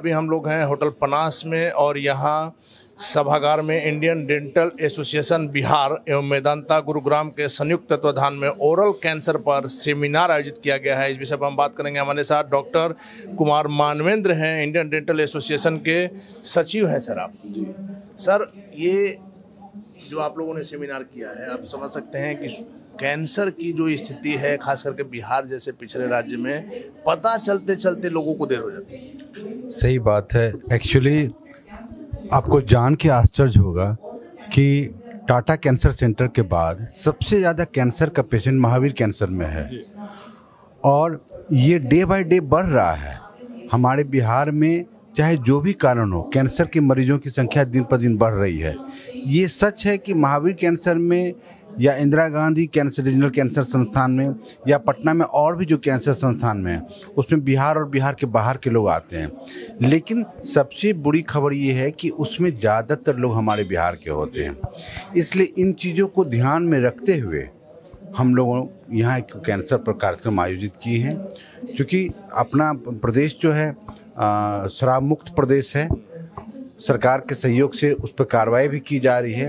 अभी हम लोग हैं होटल पनास में और यहाँ सभागार में इंडियन डेंटल एसोसिएशन बिहार एवं मेदांता गुरुग्राम के संयुक्त तत्वाधान में ओरल कैंसर पर सेमिनार आयोजित किया गया है। इस विषय पर हम बात करेंगे। हमारे साथ डॉक्टर कुमार मानवेंद्र हैं, इंडियन डेंटल एसोसिएशन के सचिव हैं। सर, आप सर ये जो आप लोगों ने सेमिनार किया है, आप समझ सकते हैं कि कैंसर की जो स्थिति है खास करके बिहार जैसे पिछड़े राज्य में पता चलते चलते लोगों को देर हो जाती है। सही बात है। एक्चुअली आपको जान के आश्चर्य होगा कि टाटा कैंसर सेंटर के बाद सबसे ज़्यादा कैंसर का पेशेंट महावीर कैंसर में है और ये डे बाय डे बढ़ रहा है। हमारे बिहार में चाहे जो भी कारण हो, कैंसर के मरीजों की संख्या दिन पर दिन बढ़ रही है। ये सच है कि महावीर कैंसर में या Indira Gandhi cancer regional cancer संस्थान में या पटना में और भी जो कैंसर संस्थान में है उसमें बिहार और बिहार के बाहर के लोग आते हैं। लेकिन सबसे बुरी खबर ये है कि उसमें ज़्यादातर लोग हमारे बिहार के होते हैं। इसलिए इन चीज़ों को ध्यान में रखते हुए हम लोगों यहाँ एक कैंसर पर कार्यक्रम आयोजित किए हैं। क्योंकि अपना प्रदेश जो है शराब मुक्त प्रदेश है, सरकार के सहयोग से उस पर कार्रवाई भी की जा रही है।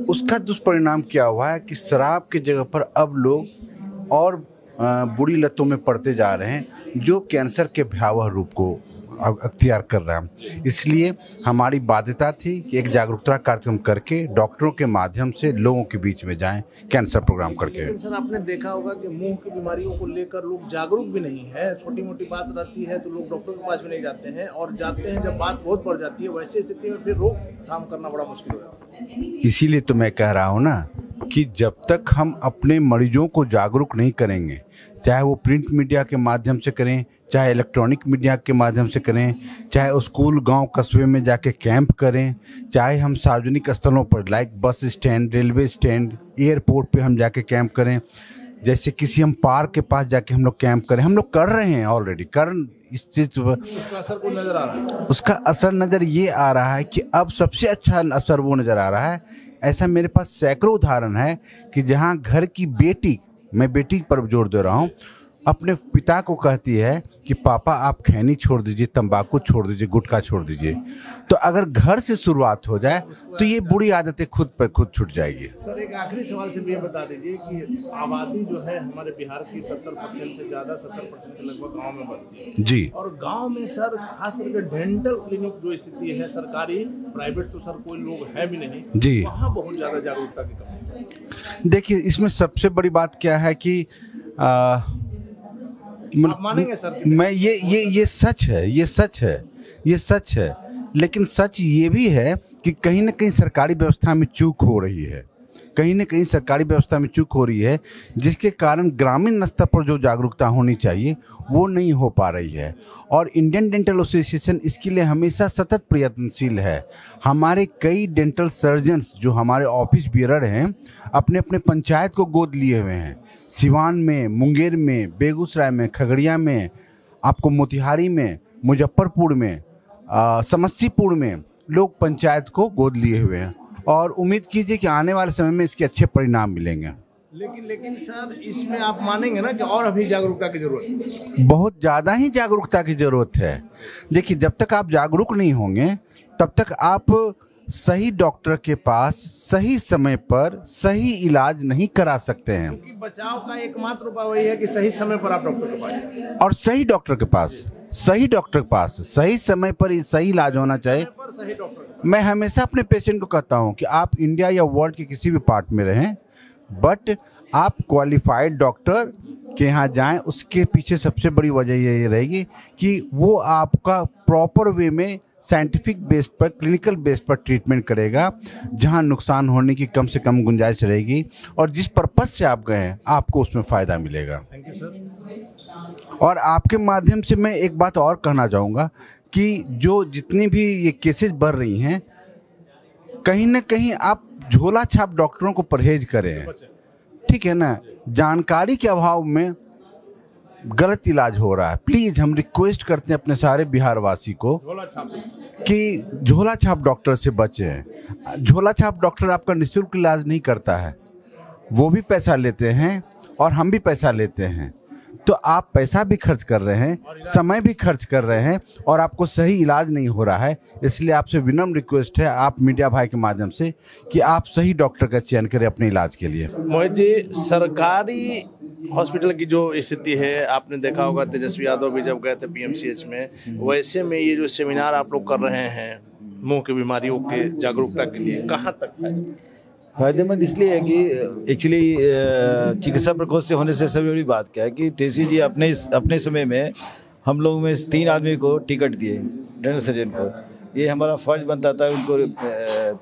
उसका दुष्परिणाम क्या हुआ है कि शराब की जगह पर अब लोग और बुरी लतों में पड़ते जा रहे हैं जो कैंसर के भयावह रूप को अख्तियार कर रहा है। इसलिए हमारी बाध्यता थी कि एक जागरूकता कार्यक्रम करके डॉक्टरों के माध्यम से लोगों के बीच में जाएं कैंसर प्रोग्राम करके। लेकिन सर, आपने देखा होगा कि मुंह की बीमारियों को लेकर लोग जागरूक भी नहीं है। छोटी मोटी बात रहती है तो लोग डॉक्टर के पास भी नहीं जाते हैं और जाते हैं जब बात बहुत बढ़ जाती है। वैसी स्थिति में फिर रोकथाम करना बड़ा मुश्किल हो जाता है। इसीलिए तो मैं कह रहा हूँ ना कि जब तक हम अपने मरीजों को जागरूक नहीं करेंगे, चाहे वो प्रिंट मीडिया के माध्यम से करें, चाहे इलेक्ट्रॉनिक मीडिया के माध्यम से करें, चाहे स्कूल गांव कस्बे में जाके कैंप करें, चाहे हम सार्वजनिक स्थलों पर like bus stand, railway stand, airport पे हम जाके कैंप करें, जैसे किसी हम पार्क के पास जाके हम लोग कैंप करें। हम लोग कर रहे हैं ऑलरेडी। इस चीज़ पर उसका असर को नजर आ रहा है। उसका असर नज़र ये आ रहा है कि अब सबसे अच्छा असर वो नज़र आ रहा है। ऐसा मेरे पास सैकड़ों उदाहरण है कि जहाँ घर की बेटी, मैं बेटी पर जोर दे रहा हूँ, अपने पिता को कहती है कि पापा आप खैनी छोड़ दीजिए, तंबाकू छोड़ दीजिए, गुटखा छोड़ दीजिए। तो अगर घर से शुरुआत हो जाए तो ये बुरी आदतें खुद पर खुद छूट जाएगी। सर, एक आखिरी सवाल से ये बता दीजिए कि आबादी जो है हमारे बिहार की 70% से ज़्यादा, 70% के लगभग गाँव में बसती है जी। और गाँव में सर खास करके डेंटल क्लिनिक जो स्थिति है, सरकारी प्राइवेट तो सर कोई लोग है भी नहीं जी, वहाँ बहुत ज़्यादा जागरूकता की कमी है। देखिए, इसमें सबसे बड़ी बात क्या है कि आप मानेंगे सर? मैं ये सच है, ये सच है। लेकिन सच ये भी है कि कहीं ना कहीं सरकारी व्यवस्था में चूक हो रही है, जिसके कारण ग्रामीण स्तर पर जो जागरूकता होनी चाहिए वो नहीं हो पा रही है। और इंडियन डेंटल एसोसिएशन इसके लिए हमेशा सतत प्रयत्नशील है। हमारे कई डेंटल सर्जन्स जो हमारे ऑफिस बियरर हैं अपने अपने पंचायत को गोद लिए हुए हैं। सिवान में, मुंगेर में, बेगूसराय में, खगड़िया में, आपको मोतिहारी में, मुजफ्फरपुर में, समस्तीपुर में लोग पंचायत को गोद लिए हुए हैं और उम्मीद कीजिए कि आने वाले समय में इसके अच्छे परिणाम मिलेंगे। लेकिन सर, इसमें आप मानेंगे ना कि और अभी जागरूकता की जरूरत है। बहुत ज़्यादा ही जागरूकता की ज़रूरत है। देखिए, जब तक आप जागरूक नहीं होंगे तब तक आप सही डॉक्टर के पास सही समय पर सही इलाज नहीं करा सकते हैं। क्योंकि बचाव का एकमात्र उपाय वही है कि सही समय पर आप डॉक्टर के पास जाएं और सही डॉक्टर के पास सही समय पर सही इलाज होना चाहिए। सही डॉक्टर। मैं हमेशा अपने पेशेंट को कहता हूं कि आप इंडिया या वर्ल्ड के किसी भी पार्ट में रहें, बट आप क्वालिफाइड डॉक्टर के यहाँ जाएं। उसके पीछे सबसे बड़ी वजह ये रहेगी कि वो आपका प्रॉपर वे में साइंटिफिक बेस पर, क्लिनिकल बेस पर ट्रीटमेंट करेगा, जहां नुकसान होने की कम से कम गुंजाइश रहेगी और जिस पर्पस से आप गए हैं आपको उसमें फ़ायदा मिलेगा। Thank you sir. और आपके माध्यम से मैं एक बात और कहना चाहूँगा कि जो जितनी भी ये केसेस बढ़ रही हैं, कहीं ना कहीं आप झोला छाप डॉक्टरों को परहेज करें, ठीक है ना। जानकारी के अभाव में गलत इलाज हो रहा है। प्लीज़ हम रिक्वेस्ट करते हैं अपने सारे बिहार वासी को कि झोला छाप डॉक्टर से बचें। झोला छाप डॉक्टर आपका निःशुल्क इलाज नहीं करता है, वो भी पैसा लेते हैं और हम भी पैसा लेते हैं। तो आप पैसा भी खर्च कर रहे हैं, समय भी खर्च कर रहे हैं और आपको सही इलाज नहीं हो रहा है। इसलिए आपसे विनम्र रिक्वेस्ट है आप मीडिया भाई के माध्यम से कि आप सही डॉक्टर का चयन करें अपने इलाज के लिए। मोहित जी, सरकारी हॉस्पिटल की जो स्थिति है, आपने देखा होगा तेजस्वी यादव भी जब गए थे पीएमसीएच में, वैसे में ये जो सेमिनार आप लोग कर रहे हैं मुंह की बीमारियों के जागरूकता के लिए, कहाँ तक फायदेमंद इसलिए है कि एक्चुअली चिकित्सा प्रकोष्ठ से होने से सबसे बड़ी बात क्या है कि तेजस्वी जी अपने समय में हम लोग में 3 आदमी को टिकट दिए, डेंटल सर्जन को। ये हमारा फर्ज बनता था उनको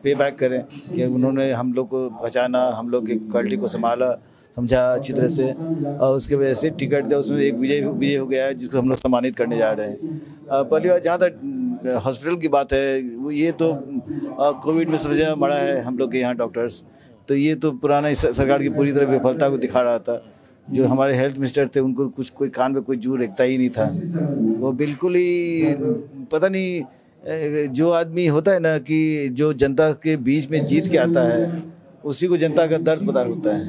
पे बैक करें कि उन्होंने हम लोग को पहचाना, हम लोग की क्वालिटी को संभाला, समझा अच्छी तरह से, और उसके वजह से टिकट दिया। उसमें एक विजय हो गया है जिसको हम लोग सम्मानित करने जा रहे हैं। पहली बार जहाँ तक हॉस्पिटल की बात है, वो ये तो कोविड में सबसे ज़्यादा मरा है हम लोग के यहाँ डॉक्टर्स। तो ये तो पुराना सरकार की पूरी तरह विफलता को दिखा रहा था। जो हमारे हेल्थ मिनिस्टर थे उनको कुछ कोई कान में कोई जू रखता ही नहीं था। वो बिल्कुल ही पता नहीं, जो आदमी होता है ना कि जो जनता के बीच में जीत के आता है उसी को जनता का दर्द पता होता है।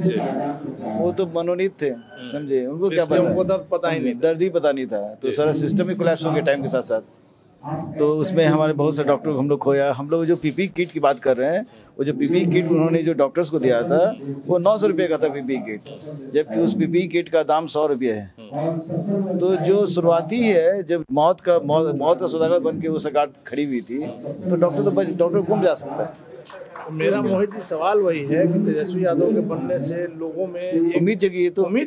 वो तो मनोनीत थे, समझे, उनको क्या दर्द ही पता नहीं था। तो सारा सिस्टम ही कोलैप्स हो गया टाइम के साथ साथ। तो उसमें हमारे बहुत सारे डॉक्टर को हम लोग खोया। हम लोग जो पीपी किट की बात कर रहे हैं, वो जो पीपी किट उन्होंने जो डॉक्टर्स को दिया था वो 900 रुपये का था पीपी किट, जबकि उस पीपी किट का दाम 100 रुपये है। तो जो शुरुआती है, जब मौत का सौदागर बन के वो सरकार खड़ी हुई थी, तो डॉक्टर कौन जा सकता है। मेरा मोहित जी सवाल वही है कि तेजस्वी यादव के बनने से लोगों में उम्मीद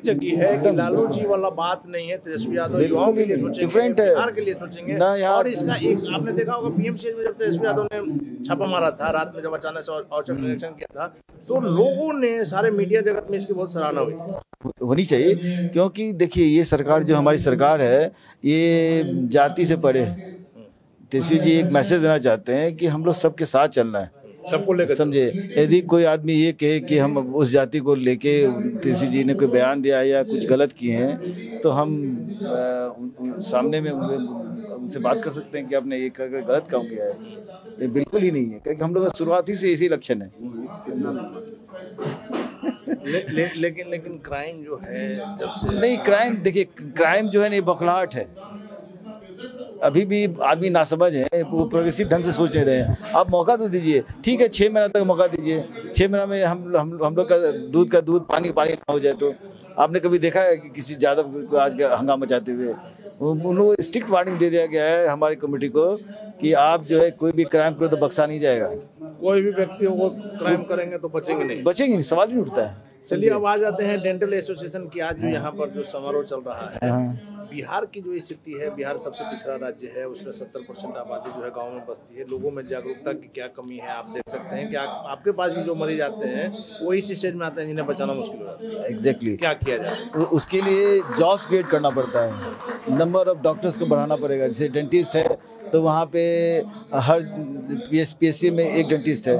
जगी है कि लालू जी वाला बात नहीं है। तेजस्वी यादव युवाओं के लिए सोचेंगे, डिफरेंट है, बिहार के लिए सोचेंगे। और इसका एक आपने देखा होगा पीएमसीएच में जब तेजस्वी यादव ने छापा मारा था रात में, जब अचानक से औचक निरीक्षण किया था, तो लोगों ने, सारे मीडिया जगत में इसकी बहुत सराहना हुई। होनी चाहिए, क्योंकि देखिए ये सरकार जो हमारी सरकार है ये जाति से परे। तेजस्वी जी एक मैसेज देना चाहते हैं कि हम लोग सबके साथ चलना है, सबको लेकर, समझे। यदि कोई आदमी ये कहे कि हम उस जाति को लेके तेजस्वी जी ने कोई बयान दिया या कुछ गलत किए हैं, तो हम सामने में उनसे बात कर सकते हैं कि आपने ये गलत काम किया है। ये बिल्कुल ही नहीं है, क्योंकि हम लोग का शुरुआती से इसी लक्षण है। लेकिन क्राइम जो है जब से नहीं, क्राइम देखिए, क्राइम जो है नहीं, बौखलाहट है। अभी भी आदमी नासमझ है, वो प्रोग्रेसिव ढंग से सोच नहीं रहे हैं। आप मौका तो दीजिए, ठीक है 6 महीना तक मौका दीजिए। 6 महीना में हम लोग का दूध पानी ना हो जाए। तो आपने कभी देखा है कि किसी यादव को आज का हंगामा मचाते हुए? उन लोगों को स्ट्रिक्ट वार्निंग दे दिया गया है हमारी कमेटी को कि आप जो है कोई भी क्राइम करो तो बख्शा नहीं जाएगा। कोई भी व्यक्ति वो क्राइम करेंगे तो बचेंगे नहीं, सवाल नहीं उठता है। चलिए अब आ जाते हैं डेंटल एसोसिएशन की। आज जो यहाँ पर जो समारोह चल रहा है, बिहार की जो स्थिति है, बिहार सबसे पिछड़ा राज्य है, उसमें 70% आबादी जो है गांव में बसती है। लोगों में जागरूकता की क्या कमी है, आप देख सकते हैं कि आपके पास भी जो मरीज आते हैं वो इस स्टेज में आते हैं जिन्हें बचाना मुश्किल हो जाता है। एग्जैक्टली, क्या किया जाए? उसके लिए जॉब्स क्रिएट करना पड़ता है, नंबर ऑफ डॉक्टर्स को बढ़ाना पड़ेगा। जैसे डेंटिस्ट है तो वहाँ पे हर PSC में एक डेंटिस्ट है,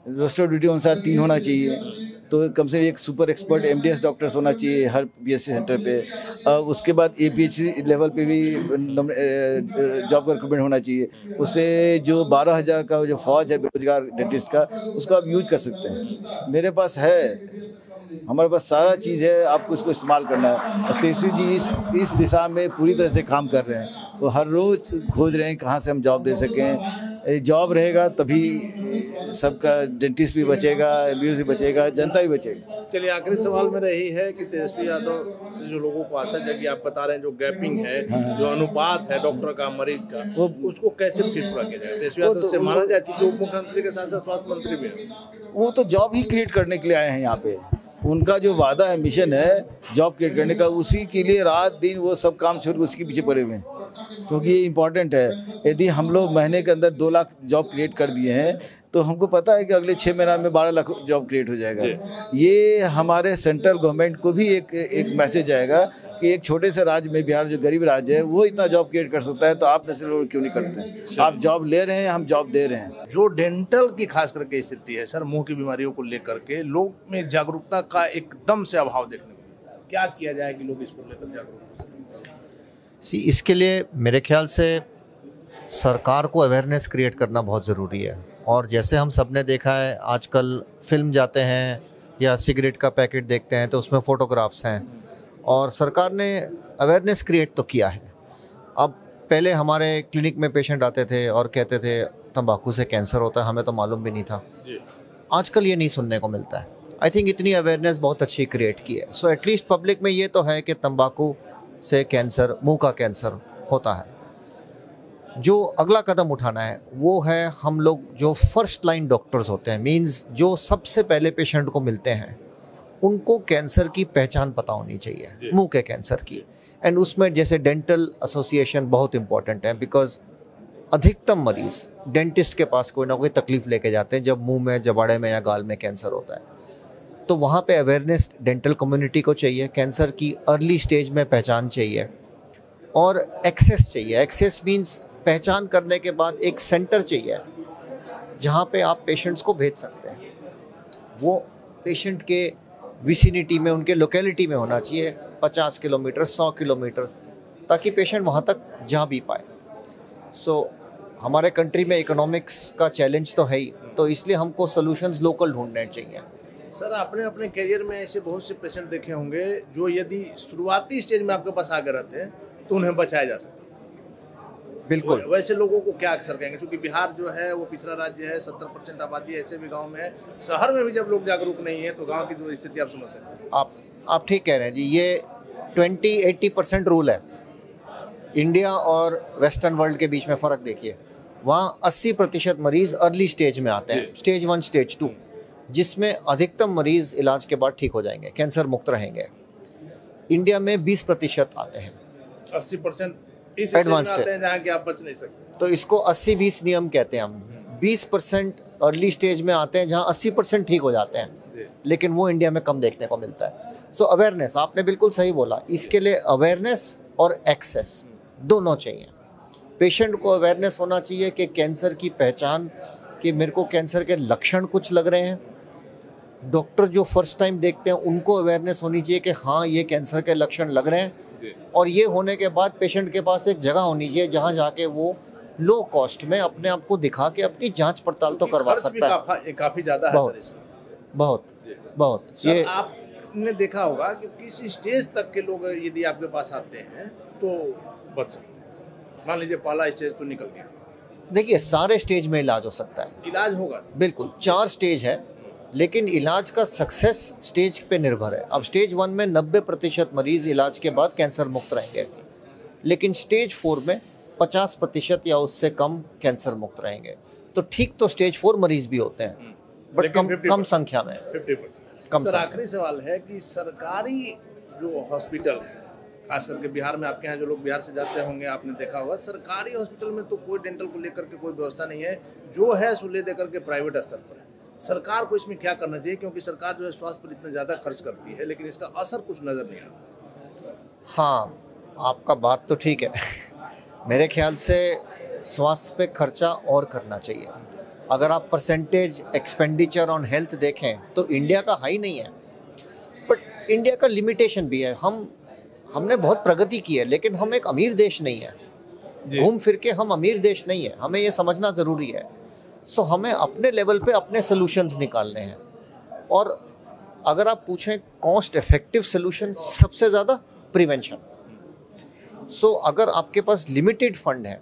रोस्टर ड्यूटी अनुसार 3 होना चाहिए। तो कम से कम एक सुपर एक्सपर्ट MDS डॉक्टर्स होना चाहिए हर PSC सेंटर पे। उसके बाद APHC लेवल पे भी जॉब का रिक्रूटमेंट होना चाहिए। उससे जो 12,000 का जो फौज है बेरोजगार डेंटिस्ट का, उसको आप यूज कर सकते हैं। मेरे पास है, हमारे पास सारा चीज़ है, आपको इसको इस्तेमाल करना है। और तेजस्वी जी इस दिशा में पूरी तरह से काम कर रहे हैं। वो हर रोज़ खोज रहे हैं कहाँ से हम जॉब दे सकें। जॉब रहेगा तभी सबका, डेंटिस्ट भी बचेगा, MBBS भी बचेगा, जनता भी बचेगी। चलिए आखिरी सवाल में रही है कि तेजस्वी यादव से जो लोगों को आशा जगी, आप बता रहे हैं जो गैपिंग है, जो अनुपात है डॉक्टर का मरीज का, वो उसको कैसे फिट पूरा किया जाए? तेजस्वी यादव से माना जाए कि उप मुख्यमंत्री के साथ साथ स्वास्थ्य मंत्री भी हैं, वो तो जॉब ही क्रिएट करने के लिए आए हैं यहाँ पे। उनका जो वादा है, मिशन है जॉब क्रिएट करने का, उसी के लिए रात दिन वो सब काम छोड़ उसी के पीछे पड़े हुए हैं, क्योंकि ये इम्पॉर्टेंट है। यदि हम लोग महीने के अंदर 2 लाख जॉब क्रिएट कर दिए हैं तो हमको पता है कि अगले 6 महीना में 12 लाख जॉब क्रिएट हो जाएगा। ये हमारे सेंट्रल गवर्नमेंट को भी एक मैसेज आएगा कि एक छोटे से राज्य में, बिहार जो गरीब राज्य है, वो इतना जॉब क्रिएट कर सकता है, तो आप जैसे लोग क्यों नहीं करते हैं? आप जॉब ले रहे हैं, हम जॉब दे रहे हैं। जो डेंटल की खास करके स्थिति है सर, मुंह की बीमारियों को लेकर के लोग में जागरूकता का एकदम से अभाव देखने को मिलता है। क्या किया जाए कि लोग इसको लेकर जागरूक हो सकें? इसके लिए मेरे ख्याल से सरकार को अवेयरनेस क्रिएट करना बहुत ज़रूरी है। और जैसे हम सब ने देखा है, आजकल फिल्म जाते हैं या सिगरेट का पैकेट देखते हैं तो उसमें फ़ोटोग्राफ्स हैं, और सरकार ने अवेयरनेस क्रिएट तो किया है। अब पहले हमारे क्लिनिक में पेशेंट आते थे और कहते थे तंबाकू से कैंसर होता है, हमें तो मालूम भी नहीं था। आजकल ये नहीं सुनने को मिलता है। आई थिंक इतनी अवेयरनेस बहुत अच्छी क्रिएट की है। सो एटलीस्ट पब्लिक में ये तो है कि तंबाकू से कैंसर, मुंह का कैंसर होता है। जो अगला कदम उठाना है वो है हम लोग जो फर्स्ट लाइन डॉक्टर्स होते हैं, मींस जो सबसे पहले पेशेंट को मिलते हैं, उनको कैंसर की पहचान पता होनी चाहिए, मुंह के कैंसर की। एंड उसमें जैसे डेंटल एसोसिएशन बहुत इंपॉर्टेंट है, बिकॉज अधिकतम मरीज डेंटिस्ट के पास कोई ना कोई तकलीफ लेके जाते हैं जब मुंह में, जबाड़े में या गाल में कैंसर होता है। तो वहाँ पे अवेयरनेस डेंटल कम्युनिटी को चाहिए, कैंसर की अर्ली स्टेज में पहचान चाहिए और एक्सेस चाहिए। एक्सेस मीन्स पहचान करने के बाद एक सेंटर चाहिए जहाँ पे आप पेशेंट्स को भेज सकते हैं। वो पेशेंट के विसिनिटी में, उनके लोकेलिटी में होना चाहिए, 50 किलोमीटर, 100 किलोमीटर, ताकि पेशेंट वहाँ तक जा भी पाए। सो हमारे कंट्री में इकोनॉमिक्स का चैलेंज तो है ही, तो इसलिए हमको सॉल्यूशंस लोकल ढूंढने चाहिए। सर, आपने अपने करियर में ऐसे बहुत से पेशेंट देखे होंगे जो यदि शुरुआती स्टेज में आपके पास आगे रहते हैं तो उन्हें बचाया जा सकता है। बिल्कुल। वैसे लोगों को क्या अक्सर कहेंगे, क्योंकि बिहार जो है वो पिछड़ा राज्य है, 70% आबादी ऐसे भी गांव में है। शहर में भी जब लोग जागरूक नहीं है तो गांव की जो स्थिति आप समझ सकते हैं। आप ठीक कह रहे हैं जी। ये 20-80% रूल है। इंडिया और वेस्टर्न वर्ल्ड के बीच में फ़र्क देखिए। वहाँ 80% मरीज़ अर्ली स्टेज में आते हैं, स्टेज 1, स्टेज 2, जिसमें अधिकतम मरीज़ इलाज के बाद ठीक हो जाएंगे, कैंसर मुक्त रहेंगे। इंडिया में 20% आते हैं, 80% इस एडवांस आते हैं जहाँ कि आप बच नहीं सकते। तो इसको 80-20 नियम कहते हैं हम। 20% अर्ली स्टेज में आते हैं जहाँ 80% ठीक हो जाते हैं, लेकिन वो इंडिया में कम देखने को मिलता है। सो अवेयरनेस, आपने बिल्कुल सही बोला। इसके लिए अवेयरनेस और एक्सेस दोनों चाहिए। पेशेंट को अवेयरनेस होना चाहिए कि कैंसर की पहचान, कि मेरे को कैंसर के लक्षण कुछ लग रहे हैं। डॉक्टर जो फर्स्ट टाइम देखते हैं उनको अवेयरनेस होनी चाहिए कि हाँ, ये कैंसर के लक्षण लग रहे हैं। और ये होने के बाद पेशेंट के पास एक जगह होनी चाहिए जहाँ जाके वो लो कॉस्ट में अपने आप को दिखा के अपनी जांच पड़ताल तो करवा सकता है। काफी ज्यादा है सर इसमें। बहुत ये आपने देखा होगा कि किसी स्टेज तक के लोग यदि आपके पास आते हैं तो बच सकते हैं। मान लीजिए पहला स्टेज तो निकल गया, देखिए सारे स्टेज में इलाज हो सकता है, इलाज होगा। बिल्कुल 4 स्टेज है, लेकिन इलाज का सक्सेस स्टेज पे निर्भर है। अब स्टेज 1 में 90% मरीज इलाज के बाद कैंसर मुक्त रहेंगे, लेकिन स्टेज 4 में 50% या उससे कम कैंसर मुक्त रहेंगे। तो ठीक तो स्टेज 4 मरीज भी होते हैं, बट कम संख्या में, 50%। सर, आखिरी सवाल है कि सरकारी जो हॉस्पिटल है, खास करके बिहार में, आपके यहाँ जो लोग बिहार से जाते होंगे आपने देखा होगा, सरकारी हॉस्पिटल में तो कोई डेंटल को लेकर के कोई व्यवस्था नहीं है। जो है सो ले देकर के प्राइवेट स्तर पर है। सरकार को इसमें क्या करना चाहिए, क्योंकि सरकार जो है स्वास्थ्य पर इतना ज़्यादा खर्च करती है, लेकिन इसका असर कुछ नज़र नहीं आता। हाँ, आपका बात तो ठीक है। मेरे ख्याल से स्वास्थ्य पे खर्चा और करना चाहिए। अगर आप परसेंटेज एक्सपेंडिचर ऑन हेल्थ देखें तो इंडिया का हाई नहीं है, बट इंडिया का लिमिटेशन भी है। हमने बहुत प्रगति की है, लेकिन हम एक अमीर देश नहीं है। घूम फिर के हम अमीर देश नहीं है, हमें ये समझना ज़रूरी है। सो हमें अपने लेवल पे अपने सॉल्यूशंस निकालने हैं। और अगर आप पूछें कॉस्ट इफेक्टिव सॉल्यूशन, सबसे ज़्यादा प्रिवेंशन। सो अगर आपके पास लिमिटेड फंड है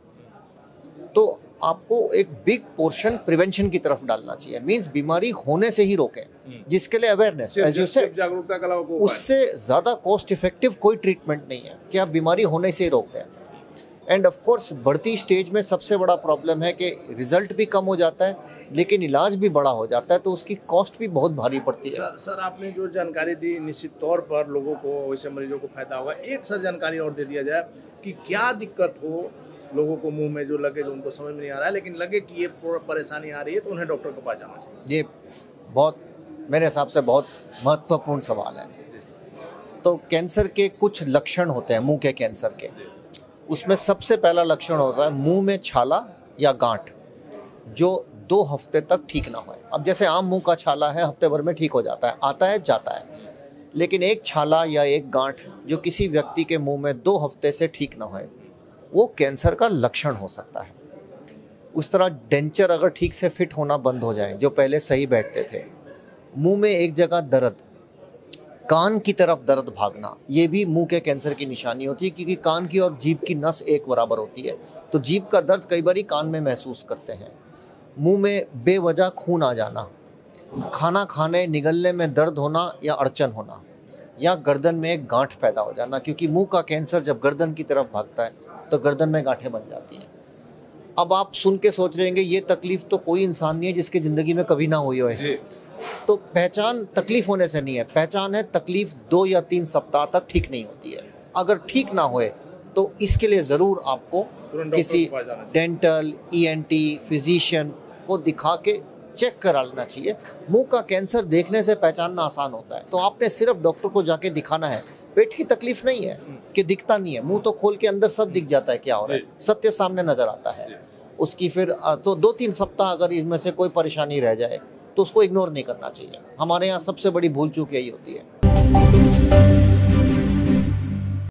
तो आपको एक बिग पोर्शन प्रिवेंशन की तरफ डालना चाहिए। मींस बीमारी होने से ही रोकें, जिसके लिए अवेयरनेस, जागरूकता का अलावा उससे ज़्यादा कॉस्ट इफेक्टिव कोई ट्रीटमेंट नहीं है कि आप बीमारी होने से ही रोक दें। एंड ऑफ कोर्स बढ़ती स्टेज में सबसे बड़ा प्रॉब्लम है कि रिजल्ट भी कम हो जाता है, लेकिन इलाज भी बड़ा हो जाता है, तो उसकी कॉस्ट भी बहुत भारी पड़ती है। सर, आपने जो जानकारी दी, निश्चित तौर पर लोगों को, वैसे मरीजों को फायदा होगा। एक सर जानकारी और दे दिया जाए कि क्या दिक्कत हो लोगों को मुंह में जो लगे, जो उनको समझ में नहीं आ रहा है, लेकिन लगे कि ये परेशानी आ रही है, तो उन्हें डॉक्टर के पास जाना चाहिए। ये बहुत, मेरे हिसाब से बहुत महत्वपूर्ण सवाल है। तो कैंसर के कुछ लक्षण होते हैं, मुंह के कैंसर के। उसमें सबसे पहला लक्षण होता है मुंह में छाला या गांठ, जो 2 हफ्ते तक ठीक ना हो। अब जैसे आम मुंह का छाला है, हफ्ते भर में ठीक हो जाता है, आता है जाता है, लेकिन एक छाला या एक गांठ जो किसी व्यक्ति के मुंह में 2 हफ्ते से ठीक ना हो, वो कैंसर का लक्षण हो सकता है। उस तरह डेंचर अगर ठीक से फिट होना बंद हो जाए, जो पहले सही बैठते थे, मुंह में एक जगह दर्द, कान की तरफ दर्द भागना, ये भी मुंह के कैंसर की निशानी होती है, क्योंकि कान की और जीभ की नस एक बराबर होती है, तो जीभ का दर्द कई बार कान में महसूस करते हैं। मुंह में बेवजह खून आ जाना, खाना खाने निगलने में दर्द होना या अड़चन होना, या गर्दन में एक गांठ पैदा हो जाना, क्योंकि मुंह का कैंसर जब गर्दन की तरफ भागता है तो गर्दन में गांठें बन जाती हैं। अब आप सुन के सोच रहे होंगे ये तकलीफ तो कोई इंसान नहीं है जिसकी ज़िंदगी में कभी ना हुई हो। तो पहचान तकलीफ होने से नहीं है, पहचान है तकलीफ 2 या 3 सप्ताह तक ठीक नहीं होती है। अगर ठीक ना होए तो इसके लिए ज़रूर आपको किसी डेंटल, ENT, फिजिशियन को दिखा के चेक करा लेना चाहिए। मुंह का कैंसर देखने से पहचानना आसान होता है, तो आपने सिर्फ डॉक्टर को जाके दिखाना है। पेट की तकलीफ नहीं है कि दिखता नहीं है, मुंह तो खोल के अंदर सब दिख जाता है क्या हो रहा है, सत्य सामने नजर आता है। उसकी फिर तो 2-3 सप्ताह अगर इसमें से कोई परेशानी रह जाए तो उसको इग्नोर नहीं करना चाहिए। हमारे यहाँ सबसे बड़ी भूल चूक यही होती है।